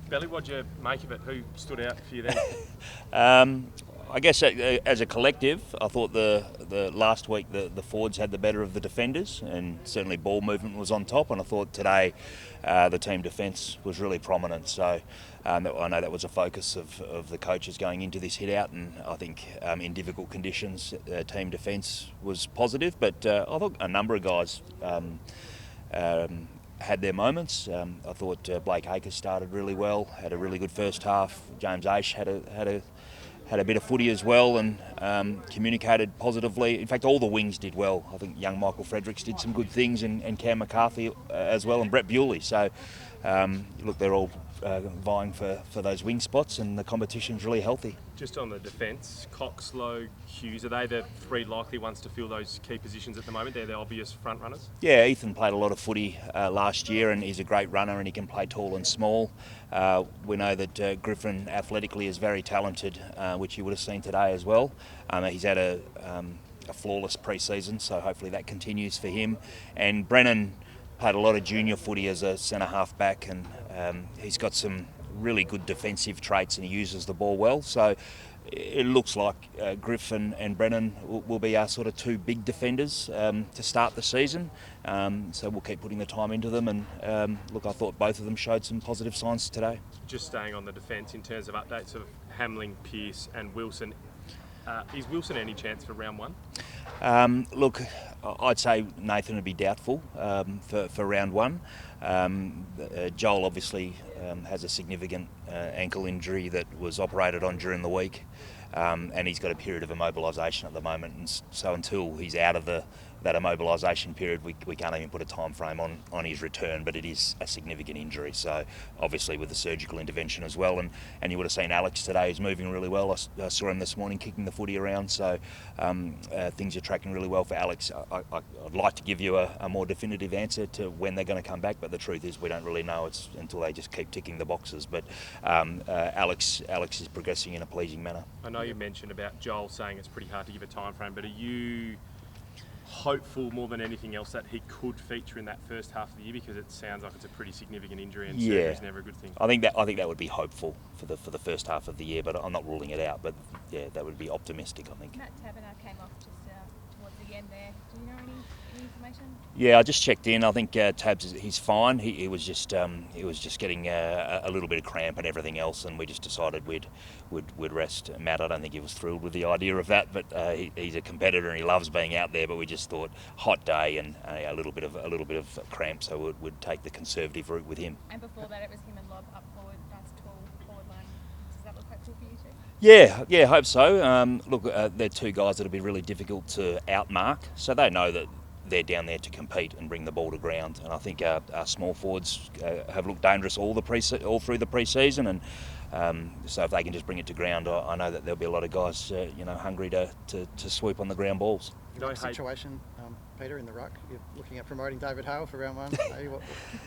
Belly, what'd you make of it? Who stood out for you then? I guess as a collective, I thought the last week the forwards had the better of the defenders, and certainly ball movement was on top. And I thought today the team defence was really prominent. So I know that was a focus of the coaches going into this hit out, and I think in difficult conditions, team defence was positive. But I thought a number of guys had their moments. I thought Blake Acres started really well, had a really good first half. James Aish had a bit of footy as well, and communicated positively. In fact, all the wings did well. I think young Michael Fredericks did some good things, and Cam McCarthy as well, and Brett Bewley. So look, they're all vying for those wing spots, and the competition's really healthy. Just on the defence, Cox, Lowe, Hughes, are they the three likely ones to fill those key positions at the moment? They're the obvious front runners? Yeah, Ethan played a lot of footy last year, and he's a great runner, and he can play tall and small. We know that Griffin athletically is very talented, which you would have seen today as well. He's had a flawless pre-season, so hopefully that continues for him. And Brennan played a lot of junior footy as a centre-half back, and he's got some really good defensive traits, and he uses the ball well. So it looks like Griffin and Brennan will be our sort of two big defenders to start the season. So we'll keep putting the time into them. And look, I thought both of them showed some positive signs today. Just staying on the defence in terms of updates of Hamling, Pearce and Wilson. Is Wilson any chance for round one? Look, I'd say Nathan would be doubtful for round one. Joel obviously has a significant ankle injury that was operated on during the week, and he's got a period of immobilisation at the moment, and so until he's out of that immobilisation period, we can't even put a time frame on his return, but it is a significant injury, so obviously with the surgical intervention as well. And you would have seen Alex today, who's moving really well. I saw him this morning kicking the footy around, so things are tracking really well for Alex. I'd like to give you a more definitive answer to when they're going to come back, but the truth is we don't really know. It's until they just keep ticking the boxes. But Alex is progressing in a pleasing manner. I know you mentioned about Joel saying it's pretty hard to give a time frame, but are you hopeful more than anything else that he could feature in that first half of the year, because it sounds like it's a pretty significant injury, and surgery is never a good thing? I think that would be hopeful for the first half of the year, but I'm not ruling it out. But yeah, that would be optimistic, I think. Matt Taberner came off just towards the end there. Do you know any information? Yeah, I just checked in. I think Tabs, he's fine. He was just getting a little bit of cramp and everything else, and we just decided we'd rest Matt. I don't think he was thrilled with the idea of that, but he's a competitor and he loves being out there. But we just thought hot day and a little bit of cramp, so we'd take the conservative route with him. And before that, it was him and Lob up forward, nice tall forward line. Does that look hopeful for you too? Yeah, I hope so. Look, they're two guys that'll be really difficult to outmark, so they know that they're down there to compete and bring the ball to ground. And I think our small forwards have looked dangerous all through the pre-season, and so if they can just bring it to ground, I know that there'll be a lot of guys, hungry to swoop on the ground balls. Situation, Peter, in the ruck. You're looking at promoting David Hale for round one.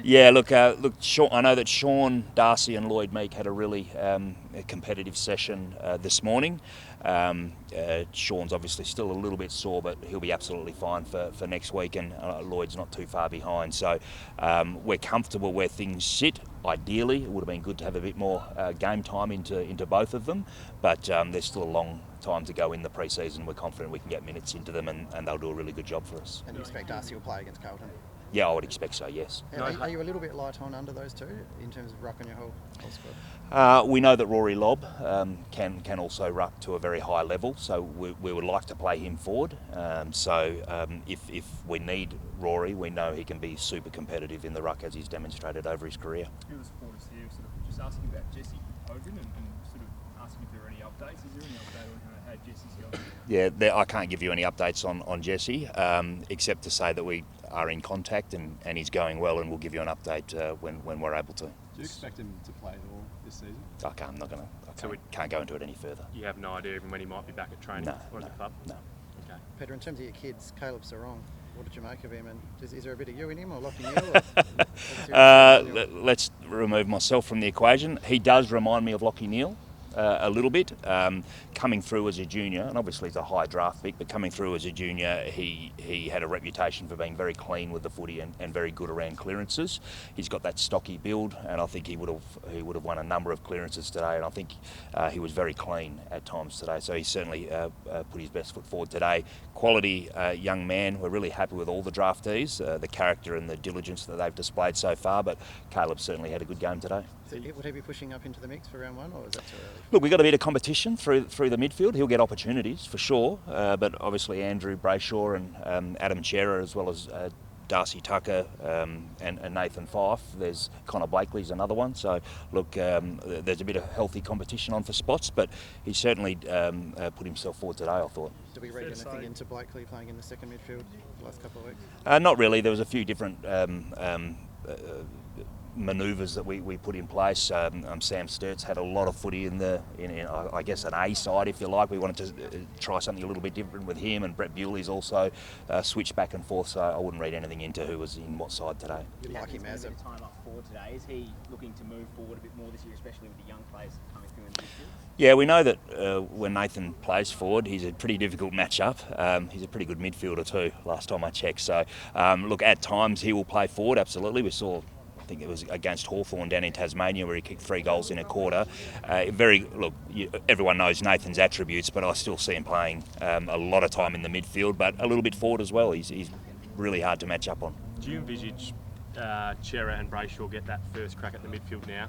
Yeah, look, Sean, I know that Sean, Darcy and Lloyd Meek had a really competitive session this morning. Sean's obviously still a little bit sore, but he'll be absolutely fine for next week, and Lloyd's not too far behind. So we're comfortable where things sit. Ideally, it would have been good to have a bit more game time into both of them, but there's still a long time to go in the pre-season. We're confident we can get minutes into them, and they'll do a really good job for us. And you expect Darcy will play against Carlton? Yeah, I would expect so, yes. Are you a little bit light on under those two in terms of ruck on your whole squad? We know that Rory Lobb can also ruck to a very high level, so we would like to play him forward. If we need Rory, we know he can be super competitive in the ruck, as he's demonstrated over his career. Who was supporters here sort of just asking about Jesse Hogan and sort of asking if there are any updates. Is there any update on how Jesse's going? Yeah, I can't give you any updates on Jesse, except to say that we are in contact and he's going well, and we'll give you an update when we're able to. Do you expect him to play at all this season? I can't go into it any further. You have no idea even when he might be back at training or at the club? No. Okay. Peter, in terms of your kids, Caleb Sarong, what did you make of him? And is there a bit of you in him, or Lockie Neal? Let's remove myself from the equation. He does remind me of Lockie Neal. a little bit. Coming through as a junior, and obviously it's a high draft pick, but coming through as a junior, he had a reputation for being very clean with the footy and very good around clearances. He's got that stocky build, and I think he would have won a number of clearances today, and I think he was very clean at times today. So he certainly put his best foot forward today. Quality young man. We're really happy with all the draftees, the character and the diligence that they've displayed so far, but Caleb certainly had a good game today. So would he be pushing up into the mix for round one, or is that too early? Look, we've got a bit of competition through the midfield. He'll get opportunities for sure, but obviously Andrew Brayshaw and Adam Chera, as well as Darcy Tucker and Nathan Fife. There's Connor Blakely's another one. So look, there's a bit of healthy competition on for spots, but he certainly put himself forward today, I thought. Did we read anything into Blakely playing in the second midfield the last couple of weeks? Not really. There was a few different manoeuvres that we put in place. Sam Sturt's had a lot of footy in I guess an A side, if you like. We wanted to try something a little bit different with him, and Brett Bewley's also switched back and forth, so I wouldn't read anything into who was in what side today. You like him as a time up forward today. Is he looking to move forward a bit more this year, especially with the young players coming through in the midfield? Yeah, we know that when Nathan plays forward, he's a pretty difficult matchup. He's a pretty good midfielder too, last time I checked. So, look, at times he will play forward, absolutely. We saw, I think it was against Hawthorn down in Tasmania, where he kicked 3 goals in a quarter. Everyone knows Nathan's attributes, but I still see him playing a lot of time in the midfield, but a little bit forward as well. He's really hard to match up on. Do you envisage Chera and Brayshaw get that first crack at the midfield now?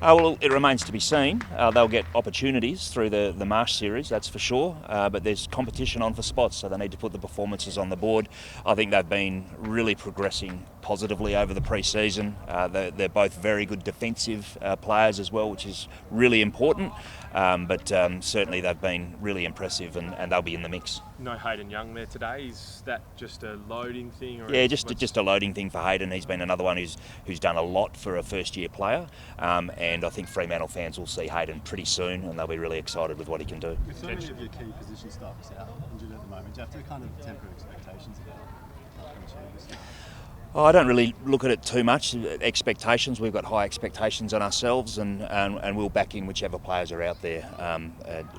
Well, it remains to be seen. They'll get opportunities through the Marsh Series, that's for sure, but there's competition on for spots, so they need to put the performances on the board. I think they've been really progressing positively over the pre-season. They're both very good defensive players as well, which is really important, but certainly they've been really impressive, and they'll be in the mix. No Hayden Young there today. Is that just a loading thing? Or Yeah, just a loading thing for Hayden. He's been another one who's done a lot for a first-year player, and I think Fremantle fans will see Hayden pretty soon, and they'll be really excited with what he can do. With so many of your key position stocks out injured at the moment, do you have to kind of temper expectations about what can achieve this year? I don't really look at it too much. Expectations, we've got high expectations on ourselves, and we'll back in whichever players are out there.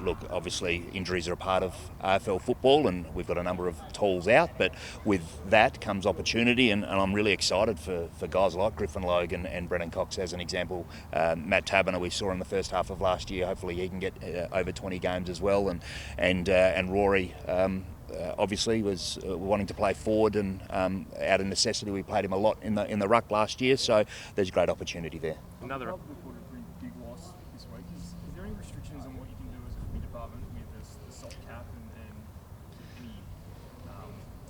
Look, obviously injuries are a part of AFL football, and we've got a number of tools out, but with that comes opportunity, and I'm really excited for guys like Griffin Logan and Brennan Cox as an example. Matt Taberner we saw in the first half of last year. Hopefully he can get over 20 games as well, and Rory obviously was wanting to play forward, and out of necessity we played him a lot in the ruck last year, so there's great opportunity there. Another. The club reported a pretty big loss this week. Is there any restrictions on what you can do as a footy department with the soft cap and any,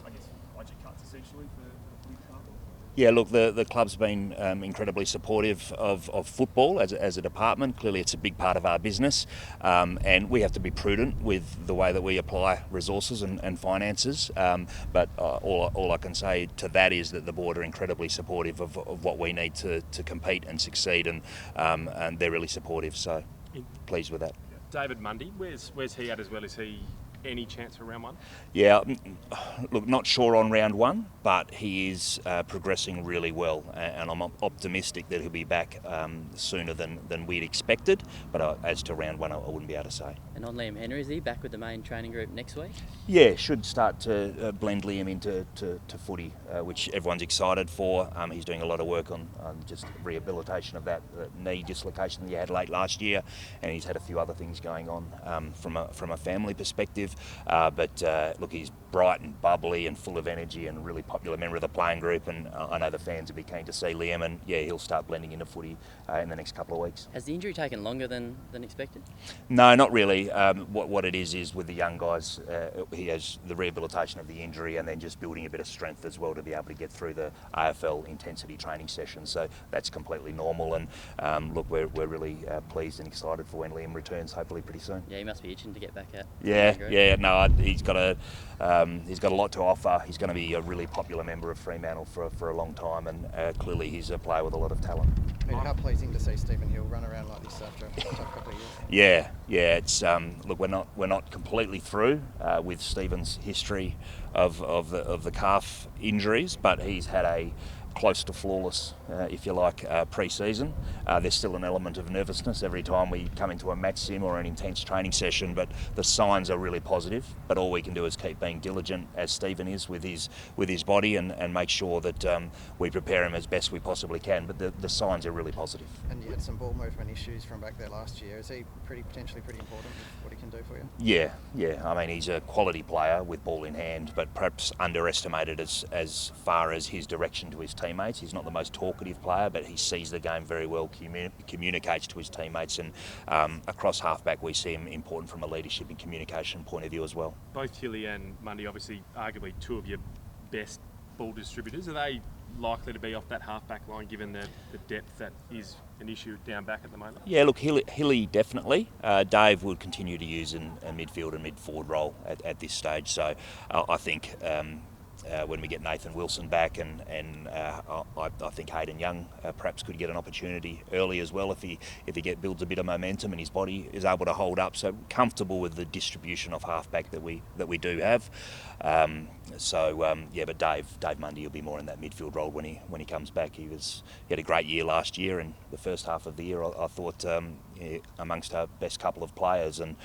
I guess, budget cuts essentially for the footy department? Yeah, look, the club's been incredibly supportive of football as a department. Clearly it's a big part of our business, and we have to be prudent with the way that we apply resources and finances, but all I can say to that is that the board are incredibly supportive of what we need to compete and succeed, and they're really supportive, so pleased with that. David Mundy, where's he at as well? Is he any chance for round one? Yeah, look, not sure on round one, but he is progressing really well, and I'm optimistic that he'll be back sooner than we'd expected, but as to round one, I wouldn't be able to say. And on Liam Henry, is he back with the main training group next week? Yeah, should start to blend Liam into footy, which everyone's excited for. He's doing a lot of work on just rehabilitation of that knee dislocation that he had late last year, and he's had a few other things going on from a family perspective. But look, he's bright and bubbly and full of energy and a really popular member of the playing group, and I know the fans will be keen to see Liam, and yeah, he'll start blending into footy in the next couple of weeks. Has the injury taken longer than expected? No, not really. What it is with the young guys, he has the rehabilitation of the injury and then just building a bit of strength as well to be able to get through the AFL intensity training sessions, so that's completely normal, and look, we're really pleased and excited for when Liam returns, hopefully pretty soon. Yeah, he must be itching to get back out. Yeah, no, he's got a lot to offer. He's going to be a really popular member of Fremantle for a long time, and clearly he's a player with a lot of talent. I mean, how pleasing to see Stephen Hill run around like this after a tough couple of years. Yeah, it's look, we're not completely through with Stephen's history of the calf injuries, but he's had a close to flawless, if you like, pre-season. There's still an element of nervousness every time we come into a match sim or an intense training session, but the signs are really positive. But all we can do is keep being diligent, as Stephen is with his body, and make sure that we prepare him as best we possibly can. But the signs are really positive. And you had some ball movement issues from back there last year. Is he potentially pretty important with what he can do for you? Yeah. I mean, he's a quality player with ball in hand, but perhaps underestimated as far as his direction to his teammates. He's not the most talkative player, but he sees the game very well, communicates to his teammates, and across halfback we see him important from a leadership and communication point of view as well. Both Hilly and Mundy, obviously, arguably two of your best ball distributors. Are they likely to be off that halfback line, given the depth that is an issue down back at the moment? Yeah, look, Hilly definitely. Dave would continue to use a midfield and mid-forward role at this stage. So I think when we get Nathan Wilson back, and I think Hayden Young perhaps could get an opportunity early as well if he builds a bit of momentum and his body is able to hold up. So comfortable with the distribution of halfback that we do have. But Dave Mundy will be more in that midfield role when he comes back. He had a great year last year, and the first half of the year I thought amongst our best couple of players, and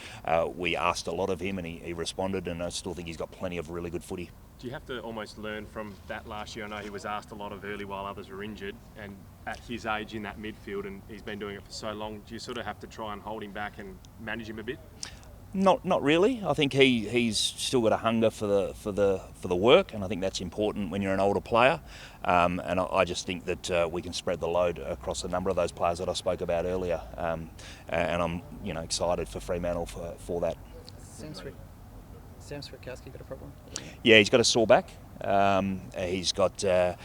we asked a lot of him and he responded, and I still think he's got plenty of really good footy. Do you have to almost learn from that last year? I know he was asked a lot of early while others were injured, and at his age in that midfield, and he's been doing it for so long, do you sort of have to try and hold him back and manage him a bit? Not really. I think he's still got a hunger for the work, and I think that's important when you're an older player. And I just think that we can spread the load across a number of those players that I spoke about earlier. And I'm excited for Fremantle for that. Sam Switkowski got a problem? Yeah, he's got a sore back. He's got a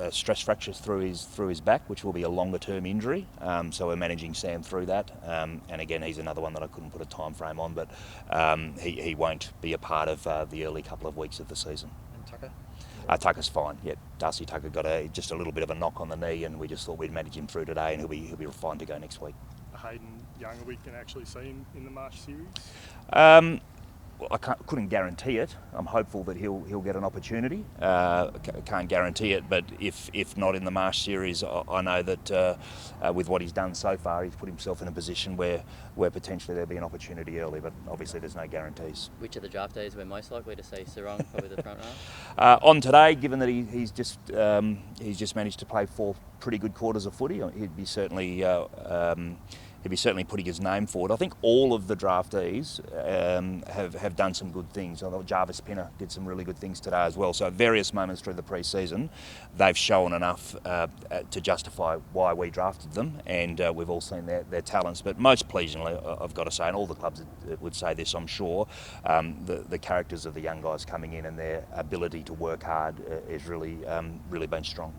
stress fractures through his back, which will be a longer term injury. So we're managing Sam through that. And again, he's another one that I couldn't put a time frame on, but he won't be a part of the early couple of weeks of the season. And Tucker? Tucker's fine. Yeah, Darcy Tucker got just a little bit of a knock on the knee, and we just thought we'd manage him through today, and he'll be fine to go next week. Hayden Young, we can actually see him in the Marsh Series? I couldn't guarantee it. I'm hopeful that he'll get an opportunity. Can't guarantee it, but if not in the Marsh Series, I know that with what he's done so far, he's put himself in a position where potentially there'll be an opportunity early, but obviously there's no guarantees. Which of the draftees we're most likely to see Sarong, probably the front row? On today, given that he's just managed to play 4 pretty good quarters of footy, he'd be certainly putting his name forward. I think all of the draftees have done some good things. I thought Jarvis Pinner did some really good things today as well. So at various moments through the pre-season, they've shown enough to justify why we drafted them, and we've all seen their talents. But most pleasingly, I've got to say, and all the clubs would say this, I'm sure, the characters of the young guys coming in and their ability to work hard is really been strong.